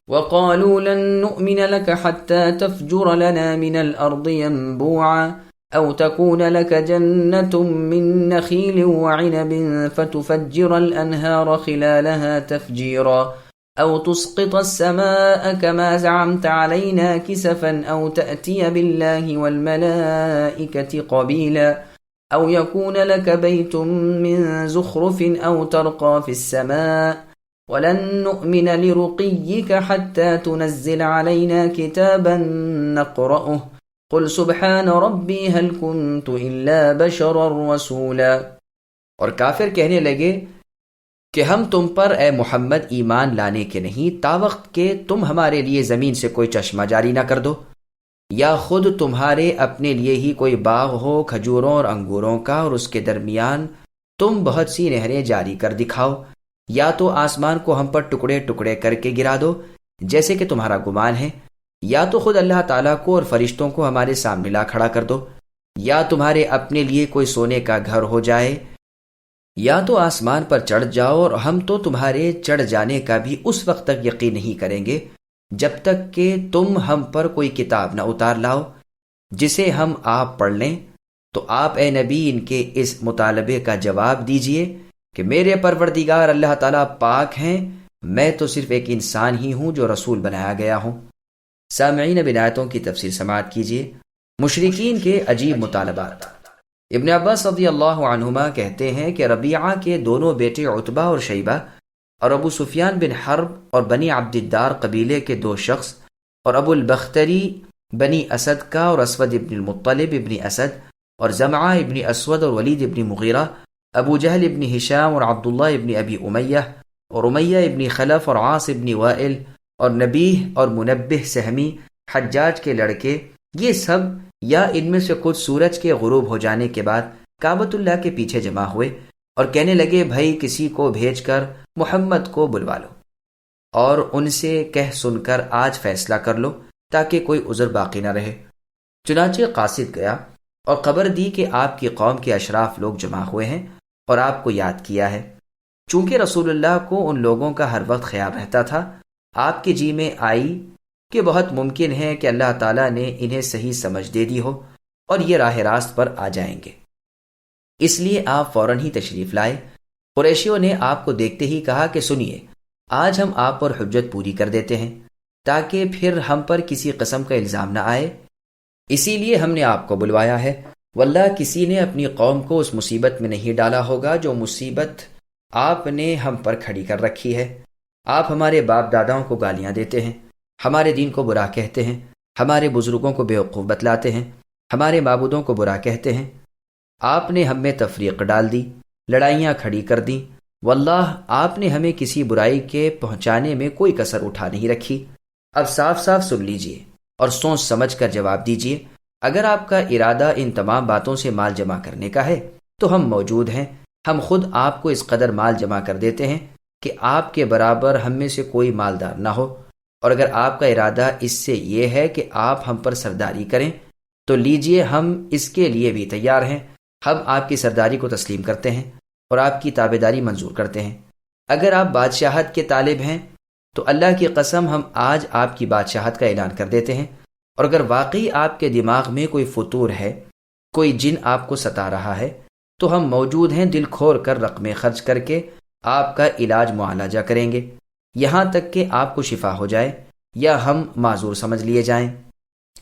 وقالوا لن نؤمن لك حتى تفجر لنا من الأرض ينبوعا أو تكون لك جنة من نخيل وعنب فتفجر الأنهار خلالها تفجيرا أو تسقط السماء كما زعمت علينا كسفا أو تأتي بالله والملائكة قبيلا أو يكون لك بيت من زخرف أو ترقى في السماء وَلَن نُّؤْمِنَ لِرُقِيِّكَ حَتَّى تُنَزِّلَ عَلَيْنَا كِتَابًا نَّقْرَؤُهُ قُلْ سُبْحَانَ رَبِّي هَلْ كُنتُ إِلَّا بَشَرًا رَّسُولًا۔ اور کافر کہنے لگے کہ ہم تم پر اے محمد ایمان لانے کے نہیں تاوقت کہ تم ہمارے لیے زمین سے کوئی چشمہ جاری نہ کر دو، یا خود تمہارے اپنے لیے ہی کوئی باغ ہو کھجوروں اور انگوروں کا اور اس کے درمیان تم بہت سی نہریں جاری کر دکھاؤ، یا تو آسمان کو ہم پر ٹکڑے ٹکڑے کر کے گرا دو جیسے کہ تمہارا گمان ہے، یا تو خود اللہ تعالیٰ کو اور فرشتوں کو ہمارے سامنے لا کھڑا کر دو، یا تمہارے اپنے لیے کوئی سونے کا گھر ہو جائے، یا تو آسمان پر چڑھ جاؤ، اور ہم تو تمہارے چڑھ جانے کا بھی اس وقت تک یقین نہیں کریں گے جب تک کہ تم ہم پر کوئی کتاب نہ اتار لاؤ جسے ہم آپ پڑھ لیں۔ تو آپ اے نبی ان کے اس مطالبے کا جواب دیجئے کہ میرے پروردگار اللہ تعالیٰ پاک ہیں، میں تو صرف ایک انسان ہی ہوں جو رسول بنایا گیا ہوں۔ سامعین، اب آیتوں کی تفسیر سماعت کیجیے۔ مشرکین کے عجیب مطالبات۔ ابن عباس رضی اللہ عنہما کہتے ہیں کہ ربیعہ کے دونوں بیٹے عتبہ اور شیبہ اور ابو سفیان بن حرب اور بنی عبد الدار قبیلے کے دو شخص اور ابو البختری بنی اسد کا اور اسود ابن المطلب ابن اسد اور زمعہ ابن اسود اور ولید ابن مغیرہ، ابو جہل ابن ہشام اور عبداللہ ابن ابی امیہ اور امیہ ابن خلف اور عاص ابن وائل اور نبیہ اور منبہ سہمی حجاج کے لڑکے، یہ سب یا ان میں سے کچھ سورج کے غروب ہو جانے کے بعد کعبۃ اللہ کے پیچھے جمع ہوئے اور کہنے لگے بھائی کسی کو بھیج کر محمد کو بلوا لو اور ان سے کہہ سن کر آج فیصلہ کر لو تاکہ کوئی عذر باقی نہ رہے۔ چنانچہ قاصد گیا اور خبر دی کہ آپ کی قوم کے اشراف لوگ جمع ہوئے ہیں اور آپ کو یاد کیا ہے۔ چونکہ رسول اللہ کو ان لوگوں کا ہر وقت خیال رہتا تھا، آپ کے جی میں آئی کہ بہت ممکن ہے کہ اللہ تعالیٰ نے انہیں صحیح سمجھ دے دی ہو اور یہ راہ راست پر آ جائیں گے، اس لیے آپ فوراً ہی تشریف لائے۔ قریشیوں نے آپ کو دیکھتے ہی کہا کہ سنیے، آج ہم آپ پر حجت پوری کر دیتے ہیں تاکہ پھر ہم پر کسی قسم کا الزام نہ آئے، اسی لیے ہم نے آپ کو بلوایا ہے۔ واللہ کسی نے اپنی قوم کو اس مصیبت میں نہیں ڈالا ہوگا جو مصیبت آپ نے ہم پر کھڑی کر رکھی ہے۔ آپ ہمارے باپ داداؤں کو گالیاں دیتے ہیں، ہمارے دین کو برا کہتے ہیں، ہمارے بزرگوں کو بیوقوف بتلاتے ہیں، ہمارے معبودوں کو برا کہتے ہیں۔ آپ نے ہم میں تفریق ڈال دی، لڑائیاں کھڑی کر دیں۔ واللہ آپ نے ہمیں کسی برائی کے پہنچانے میں کوئی کسر اٹھا نہیں رکھی۔ اب صاف صاف سن لیجئے اور سوچ سمجھ کر جواب دیجئے۔ اگر آپ کا ارادہ ان تمام باتوں سے مال جمع کرنے کا ہے تو ہم موجود ہیں، ہم خود آپ کو اس قدر مال جمع کر دیتے ہیں کہ آپ کے برابر ہم میں سے کوئی مالدار نہ ہو، اور اگر آپ کا ارادہ اس سے یہ ہے کہ آپ ہم پر سرداری کریں تو لیجئے، ہم اس کے لیے بھی تیار ہیں۔ ہم آپ کی سرداری کو تسلیم کرتے ہیں اور آپ کی تابعداری منظور کرتے ہیں۔ اگر آپ بادشاہت کے طالب ہیں تو اللہ کی قسم ہم آج آپ کی بادشاہت کا اعلان کر دیتے ہیں، اور اگر واقعی آپ کے دماغ میں کوئی فطور ہے، کوئی جن آپ کو ستا رہا ہے، تو ہم موجود ہیں، دل کھول کر رقمیں خرچ کر کے آپ کا علاج معالجہ کریں گے یہاں تک کہ آپ کو شفا ہو جائے یا ہم معذور سمجھ لیے جائیں۔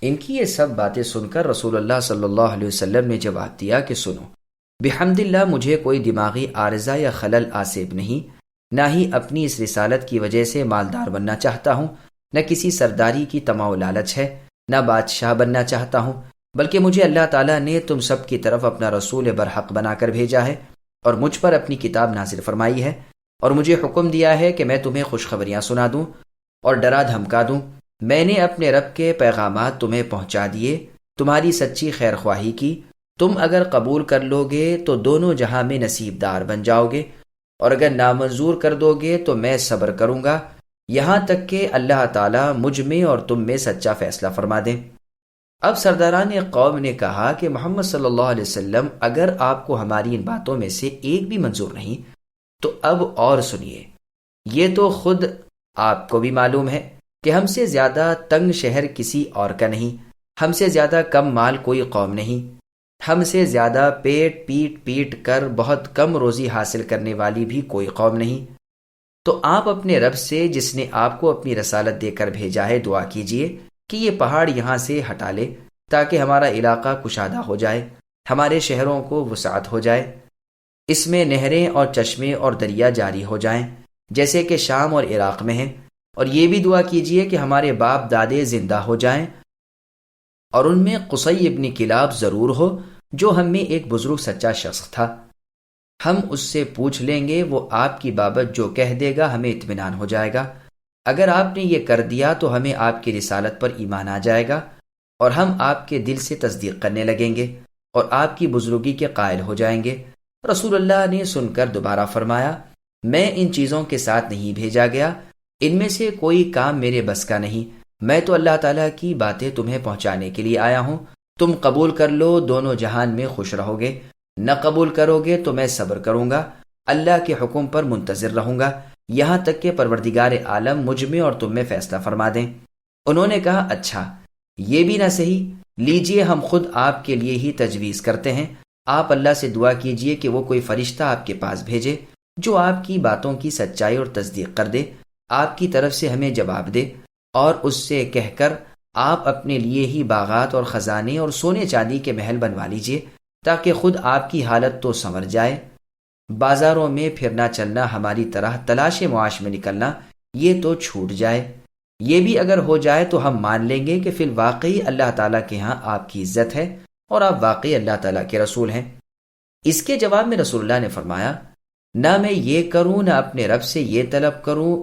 ان کی یہ سب باتیں سن کر رسول اللہ صلی اللہ علیہ وسلم نے جواب دیا کہ سنو، بحمد اللہ مجھے کوئی دماغی عارضہ یا خلل آصب نہیں، نہ ہی اپنی اس رسالت کی وجہ سے مالدار بننا چاہتا ہوں، نہ کسی سرداری کی طمع و لالچ ہے، نہ بادشاہ بننا چاہتا ہوں، بلکہ مجھے اللہ تعالیٰ نے تم سب کی طرف اپنا رسول برحق بنا کر بھیجا ہے اور مجھ پر اپنی کتاب نازل فرمائی ہے، اور مجھے حکم دیا ہے کہ میں تمہیں خوشخبریاں سنا دوں اور ڈرا دھمکا دوں۔ میں نے اپنے رب کے پیغامات تمہیں پہنچا دیے، تمہاری سچی خیر خواہی کی، تم اگر قبول کر لو گے تو دونوں جہاں میں نصیب دار بن جاؤ گے، اور اگر نامنظور کر دو گے تو میں صبر کروں گا یہاں تک کہ اللہ تعالیٰ مجھ میں اور تم میں سچا فیصلہ فرما دیں۔ اب سرداران قوم نے کہا کہ محمد صلی اللہ علیہ وسلم، اگر آپ کو ہماری ان باتوں میں سے ایک بھی منظور نہیں تو اب اور سنیے، یہ تو خود آپ کو بھی معلوم ہے کہ ہم سے زیادہ تنگ شہر کسی اور کا نہیں، ہم سے زیادہ کم مال کوئی قوم نہیں، ہم سے زیادہ پیٹ پیٹ پیٹ کر بہت کم روزی حاصل کرنے والی بھی کوئی قوم نہیں۔ تو آپ اپنے رب سے جس نے آپ کو اپنی رسالت دے کر بھیجا ہے دعا کیجئے کہ یہ پہاڑ یہاں سے ہٹا لے تاکہ ہمارا علاقہ کشادہ ہو جائے، ہمارے شہروں کو وسعت ہو جائے، اس میں نہریں اور چشمے اور دریا جاری ہو جائیں جیسے کہ شام اور عراق میں ہیں، اور یہ بھی دعا کیجئے کہ ہمارے باپ دادے زندہ ہو جائیں اور ان میں قصی ابن کلاب ضرور ہو جو ہم میں ایک بزرگ سچا شخص تھا، ہم اس سے پوچھ لیں گے، وہ آپ کی بابت جو کہہ دے گا ہمیں اطمینان ہو جائے گا۔ اگر آپ نے یہ کر دیا تو ہمیں آپ کی رسالت پر ایمان آ جائے گا اور ہم آپ کے دل سے تصدیق کرنے لگیں گے اور آپ کی بزرگی کے قائل ہو جائیں گے۔ رسول اللہ نے سن کر دوبارہ فرمایا، میں ان چیزوں کے ساتھ نہیں بھیجا گیا، ان میں سے کوئی کام میرے بس کا نہیں، میں تو اللہ تعالیٰ کی باتیں تمہیں پہنچانے کے لیے آیا ہوں، تم قبول کر لو دونوں جہان میں خوش رہو گے، نہ قبول کرو گے تو میں صبر کروں گا، اللہ کے حکم پر منتظر رہوں گا یہاں تک کہ پروردگار عالم مجھ میں اور تم میں فیصلہ فرما دیں۔ انہوں نے کہا، اچھا یہ بھی نہ صحیح، لیجئے ہم خود آپ کے لیے ہی تجویز کرتے ہیں، آپ اللہ سے دعا کیجئے کہ وہ کوئی فرشتہ آپ کے پاس بھیجے جو آپ کی باتوں کی سچائی اور تصدیق کر دے، آپ کی طرف سے ہمیں جواب دے، اور اس سے کہہ کر آپ اپنے لیے ہی باغات اور خزانے اور سونے چاندی کے محل بنوا لیجئے تاکہ خود آپ کی حالت تو سنور جائے، بازاروں میں پھرنا چلنا ہماری طرح تلاش معاش میں نکلنا یہ تو چھوٹ جائے۔ یہ بھی اگر ہو جائے تو ہم مان لیں گے کہ فی الواقعی اللہ تعالیٰ کے ہاں آپ کی عزت ہے اور آپ واقعی اللہ تعالیٰ کے رسول ہیں۔ اس کے جواب میں رسول اللہ نے فرمایا، نہ میں یہ کروں نہ اپنے رب سے یہ طلب کروں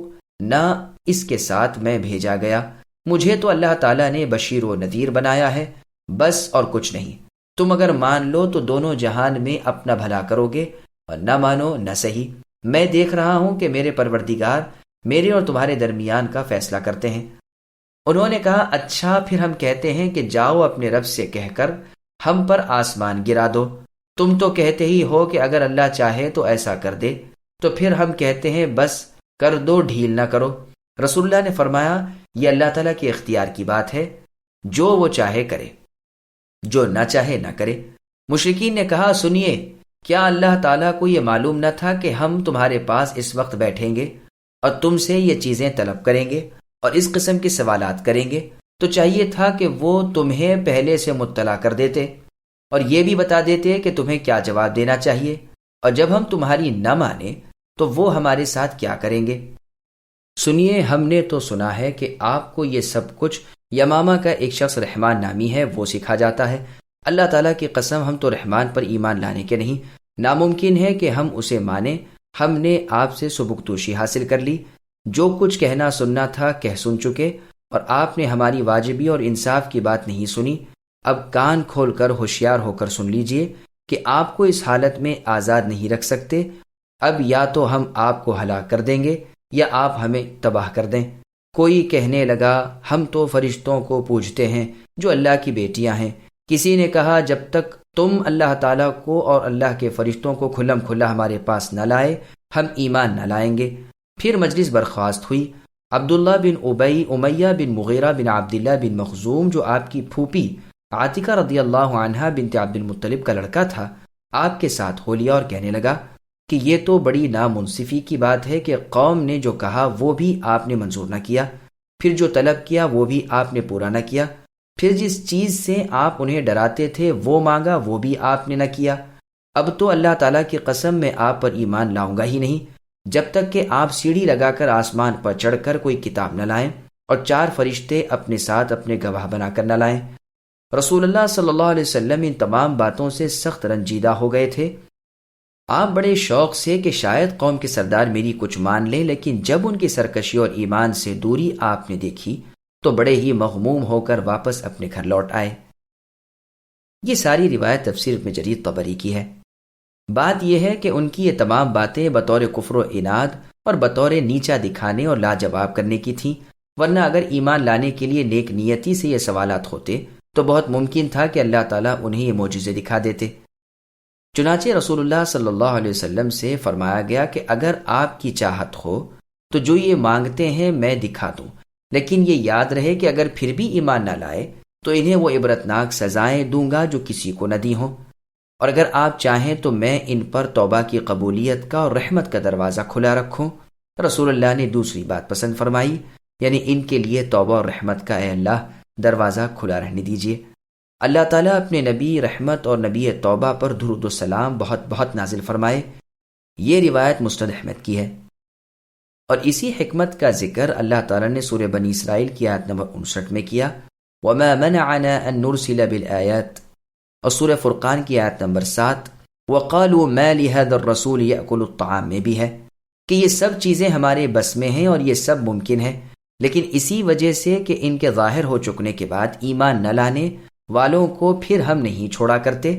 نہ اس کے ساتھ میں بھیجا گیا، مجھے تو اللہ تعالیٰ نے بشیر و نذیر بنایا ہے، بس اور کچھ نہیں۔ تم اگر مان لو تو دونوں جہان میں اپنا بھلا کرو گے اور نہ مانو نہ صحیح، میں دیکھ رہا ہوں کہ میرے پروردگار میرے اور تمہارے درمیان کا فیصلہ کرتے ہیں۔ انہوں نے کہا، اچھا پھر ہم کہتے ہیں کہ جاؤ اپنے رب سے کہہ کر ہم پر آسمان گرا دو، تم تو کہتے ہی ہو کہ اگر اللہ چاہے تو ایسا کر دے، تو پھر ہم کہتے ہیں بس کر دو، ڈھیل نہ کرو۔ رسول اللہ نے فرمایا، یہ اللہ تعالیٰ کے اختیار کی بات ہے، جو وہ چاہے کرے، جو نہ چاہے نہ کرے۔ مشرکین نے کہا، سنیے، کیا اللہ تعالیٰ کو یہ معلوم نہ تھا کہ ہم تمہارے پاس اس وقت بیٹھیں گے اور تم سے یہ چیزیں طلب کریں گے اور اس قسم کے سوالات کریں گے؟ تو چاہیے تھا کہ وہ تمہیں پہلے سے مطلع کر دیتے اور یہ بھی بتا دیتے کہ تمہیں کیا جواب دینا چاہیے، اور جب ہم تمہاری نہ مانیں تو وہ ہمارے ساتھ کیا کریں گے۔ سنیے، ہم نے تو سنا ہے کہ آپ کو یہ سب کچھ یمامہ کا ایک شخص رحمان نامی ہے وہ سکھا جاتا ہے۔ اللہ تعالیٰ کی قسم، ہم تو رحمان پر ایمان لانے کے نہیں، ناممکن ہے کہ ہم اسے مانیں۔ ہم نے آپ سے سبکدوشی حاصل کر لی، جو کچھ کہنا سننا تھا کہہ سن چکے، اور آپ نے ہماری واجبی اور انصاف کی بات نہیں سنی۔ اب کان کھول کر ہوشیار ہو کر سن لیجئے کہ آپ کو اس حالت میں آزاد نہیں رکھ سکتے، اب یا تو ہم آپ کو ہلاک کر دیں گے یا آپ ہمیں تباہ کر دیں۔ کوئی کہنے لگا، ہم تو فرشتوں کو پوجتے ہیں جو اللہ کی بیٹیاں ہیں۔ کسی نے کہا، جب تک تم اللہ تعالیٰ کو اور اللہ کے فرشتوں کو کھلم کھلا ہمارے پاس نہ لائے ہم ایمان نہ لائیں گے۔ پھر مجلس برخاست ہوئی۔ عبداللہ بن ابی، امیہ بن مغیرہ بن عبداللہ بن مخزوم جو آپ کی پھوپھی عاتکہ رضی اللہ عنہا بنت عبد المطلب کا لڑکا تھا، آپ کے ساتھ ہو لیا اور کہنے لگا کہ یہ تو بڑی نامنصفی کی بات ہے کہ قوم نے جو کہا وہ بھی آپ نے منظور نہ کیا، پھر جو طلب کیا وہ بھی آپ نے پورا نہ کیا، پھر جس چیز سے آپ انہیں ڈراتے تھے وہ مانگا وہ بھی آپ نے نہ کیا۔ اب تو اللہ تعالیٰ کی قسم میں آپ پر ایمان لاؤں گا ہی نہیں جب تک کہ آپ سیڑھی لگا کر آسمان پر چڑھ کر کوئی کتاب نہ لائیں اور 4 فرشتے اپنے ساتھ اپنے گواہ بنا کر نہ لائیں۔ رسول اللہ صلی اللہ علیہ وسلم ان تمام باتوں سے سخت رنجیدہ ہو گئے تھے۔ آپ بڑے شوق سے کہ شاید قوم کے سردار میری کچھ مان لیں، لیکن جب ان کی سرکشی اور ایمان سے دوری آپ نے دیکھی تو بڑے ہی مغموم ہو کر واپس اپنے گھر لوٹ آئے۔ یہ ساری روایت تفسیر ابن جریر طبری کی ہے۔ بات یہ ہے کہ ان کی یہ تمام باتیں بطور کفر و عناد اور بطور نیچا دکھانے اور لاجواب کرنے کی تھیں، ورنہ اگر ایمان لانے کے لیے نیک نیتی سے یہ سوالات ہوتے تو بہت ممکن تھا کہ اللہ تعالیٰ انہیں یہ معجزے دکھا دیتے۔ چنانچہ رسول اللہ صلی اللہ علیہ وسلم سے فرمایا گیا کہ اگر آپ کی چاہت ہو تو جو یہ مانگتے ہیں میں دکھا دوں، لیکن یہ یاد رہے کہ اگر پھر بھی ایمان نہ لائے تو انہیں وہ عبرتناک سزائیں دوں گا جو کسی کو نہ دی ہوں، اور اگر آپ چاہیں تو میں ان پر توبہ کی قبولیت کا اور رحمت کا دروازہ کھلا رکھوں۔ رسول اللہ نے دوسری بات پسند فرمائی، یعنی ان کے لیے توبہ اور رحمت کا اے اللہ دروازہ کھلا رہنے دیجیے۔ اللہ تعالیٰ اپنے نبی رحمت اور نبی توبہ پر درود و سلام بہت بہت نازل فرمائے۔ یہ روایت مسند احمد کی ہے، اور اسی حکمت کا ذکر اللہ تعالیٰ نے سورہ بنی اسرائیل کی آیت نمبر 59 میں کیا، وَمَا مَنَعَنَا أَن نُرْسِلَ بِالْآيَاتِ، اور سورہ فرقان کی آیت نمبر 7 وَقَالُوا مَا لِهَذَا الرَّسُولِ يَأْكُلُ الطَّعَامَ میں بھی ہے کہ یہ سب چیزیں ہمارے بس میں ہیں اور یہ سب ممکن ہے، لیکن اسی وجہ سے کہ ان کے ظاہر ہو چکنے کے بعد ایمان نہ لانے والوں کو پھر ہم نہیں چھوڑا کرتے۔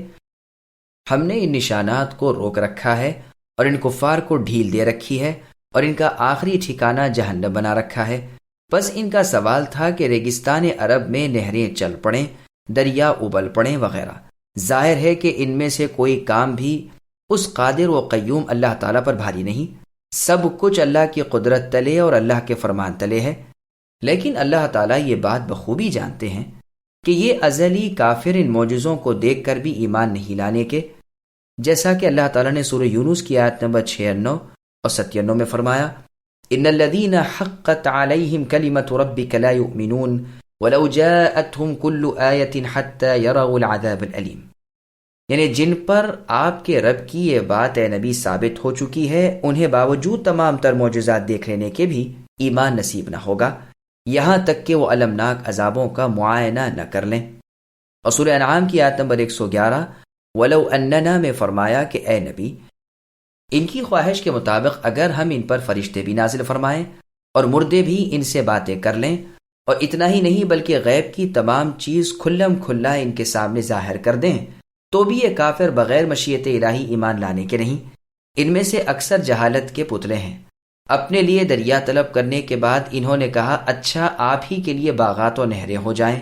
ہم نے ان نشانات کو روک رکھا ہے اور ان کفار کو ڈھیل دے رکھی ہے اور ان کا آخری ٹھکانہ جہنم بنا رکھا ہے۔ بس ان کا سوال تھا کہ ریگستان عرب میں نہریں چل پڑیں، دریا ابل پڑیں وغیرہ۔ ظاہر ہے کہ ان میں سے کوئی کام بھی اس قادر و قیوم اللہ تعالیٰ پر بھاری نہیں، سب کچھ اللہ کی قدرت تلے اور اللہ کے فرمان تلے ہے۔ لیکن اللہ تعالیٰ یہ بات بخوبی جانتے ہیں کہ یہ ازلی کافر ان معجزوں کو دیکھ کر بھی ایمان نہیں لانے کے، جیسا کہ اللہ تعالیٰ نے سورہ یونس کی آیت نمبر 96 اور 97 میں فرمایا، ان الذین حقت علیہم کلمۃ ربک لا یؤمنون ولو جاءتهم کل آیۃ حتی یروا العذاب الالیم، یعنی جن پر آپ کے رب کی یہ بات اے نبی ثابت ہو چکی ہے، انہیں باوجود تمام تر معجزات دیکھ لینے کے بھی ایمان نصیب نہ ہوگا، یہاں تک کہ وہ المناک عذابوں کا معائنہ نہ کر لیں۔ اور سورہ انعام کی آیت نمبر 111 وَلَوْ أَنَّنَا میں فرمایا کہ اے نبی، ان کی خواہش کے مطابق اگر ہم ان پر فرشتے بھی نازل فرمائیں اور مردے بھی ان سے باتیں کر لیں، اور اتنا ہی نہیں بلکہ غیب کی تمام چیز کھلم کھلا ان کے سامنے ظاہر کر دیں، تو بھی یہ کافر بغیر مشیت الہی ایمان لانے کے نہیں۔ ان میں سے اکثر جہالت کے پتلے ہیں۔ اپنے لیے دریا طلب کرنے کے بعد انہوں نے کہا اچھا آپ ہی کے لیے باغات و نہریں ہو جائیں،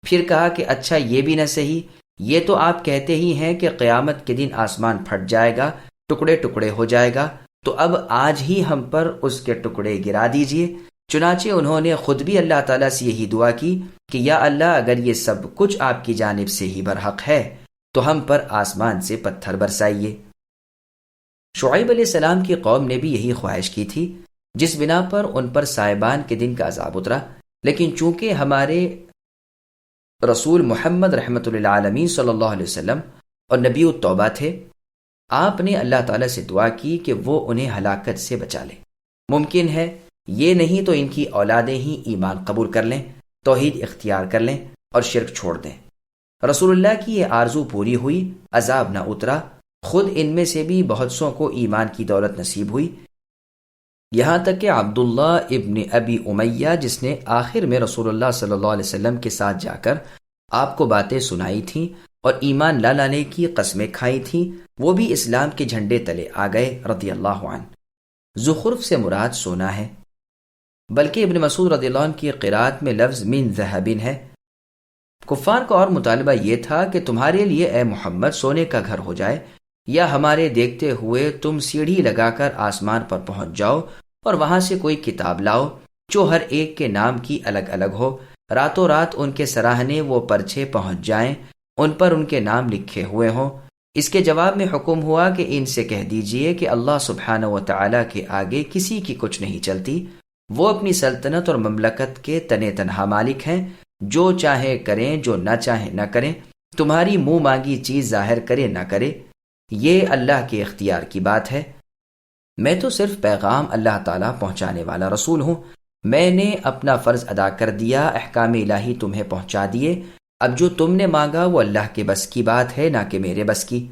پھر کہا کہ اچھا یہ بھی نہ صحیح، یہ تو آپ کہتے ہی ہیں کہ قیامت کے دن آسمان پھٹ جائے گا، ٹکڑے ٹکڑے ہو جائے گا، تو اب آج ہی ہم پر اس کے ٹکڑے گرا دیجئے۔ چنانچہ انہوں نے خود بھی اللہ تعالیٰ سے یہی دعا کی کہ یا اللہ اگر یہ سب کچھ آپ کی جانب سے ہی برحق ہے تو ہم پر آسمان سے پتھر برسائیے۔ شعیب علیہ السلام کی قوم نے بھی یہی خواہش کی تھی، جس بنا پر ان پر سائبان کے دن کا عذاب اترا، لیکن چونکہ ہمارے رسول محمد رحمت للعالمین صلی اللہ علیہ وسلم اور نبی التوبہ تھے، آپ نے اللہ تعالیٰ سے دعا کی کہ وہ انہیں ہلاکت سے بچا لے۔ ممکن ہے یہ نہیں تو ان کی اولادیں ہی ایمان قبول کر لیں، توحید اختیار کر لیں اور شرک چھوڑ دیں۔ رسول اللہ کی یہ آرزو پوری ہوئی، عذاب نہ اترا، خود ان میں سے بھی بہت سوں کو ایمان کی دولت نصیب ہوئی، یہاں تک کہ عبداللہ ابن ابی امیہ جس نے آخر میں رسول اللہ صلی اللہ علیہ وسلم کے ساتھ جا کر آپ کو باتیں سنائی تھیں اور ایمان لا لانے کی قسمیں کھائی تھیں، وہ بھی اسلام کے جھنڈے تلے آ گئے رضی اللہ عنہ۔ زخرف سے مراد سونا ہے، بلکہ ابن مسعود رضی اللہ عنہ کی قرات میں لفظ من ذہبن ہے۔ کفار کا اور مطالبہ یہ تھا کہ تمہارے لیے اے محمد سونے کا گھر ہو جائے، یا ہمارے دیکھتے ہوئے تم سیڑھی لگا کر آسمان پر پہنچ جاؤ اور وہاں سے کوئی کتاب لاؤ جو ہر ایک کے نام کی الگ الگ ہو، راتوں رات ان کے سراہنے وہ پرچے پہنچ جائیں، ان پر ان کے نام لکھے ہوئے ہوں۔ اس کے جواب میں حکم ہوا کہ ان سے کہہ دیجئے کہ اللہ سبحانہ و تعالیٰ کے آگے کسی کی کچھ نہیں چلتی، وہ اپنی سلطنت اور مملکت کے تنے تنہا مالک ہیں، جو چاہے کریں جو نہ چاہے نہ کریں، تمہاری منہ مانگی چیز ظاہر کرے نہ کرے، یہ اللہ کے اختیار کی بات ہے۔ میں تو صرف پیغام اللہ تعالیٰ پہنچانے والا رسول ہوں، میں نے اپنا فرض ادا کر دیا، احکام الہی تمہیں پہنچا دیے، اب جو تم نے مانگا وہ اللہ کے بس کی بات ہے نہ کہ میرے بس کی۔